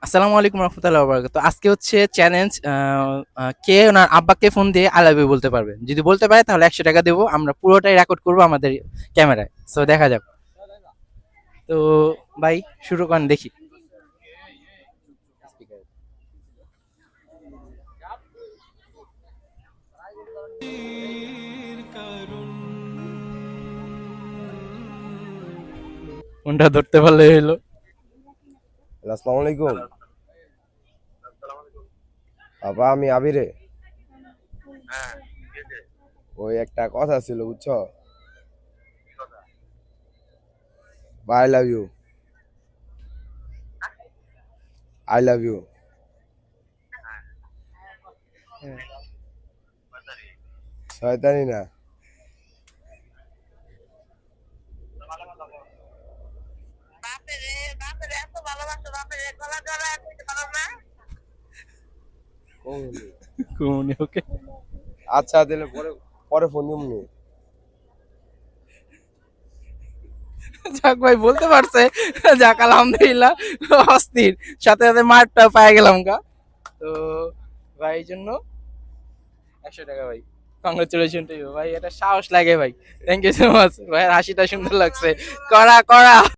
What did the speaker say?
আসসালামু আলাইকুম রহমতুল্লাহ বারাকাতুহু। তো আজকে হচ্ছে চ্যালেঞ্জ, কে ওনার আব্বাকে ফোন দিয়ে আই লাভ ইউ বলতে পারবে। যদি বলতে পারে তাহলে 100 টাকা দেবো, আমরা পুরোটাই রেকর্ড করবো আমাদের ক্যামেরায়। সো দেখা যাক। তো ভাই শুরু করেন দেখি। ফোনটা ধরতে পারলে হলো। আসসালামু আলাইকুম। বাবা আমি আবিরে। ওই একটা কথা ছিল বুঝছো, I love you, I love you. শয়তানি না। কমুনি। ঘুমনি ওকে। আচ্ছা তাহলে পরে পরে ফোন দিমনি। যাক ভাই বলতে পারছে। যাক আলহামদুলিল্লাহ। অস্থির। সাথে সাথে মারটা পায়ে গেলাম গা। তো ভাই এই জন্য 100 টাকা ভাই। কংগ্রেচুলেশন টু ইউ ভাই, এটা সাহস লাগে ভাই। থ্যাংক ইউ সো মাচ ভাই, হাসিটা সুন্দর লাগছে। করা করা।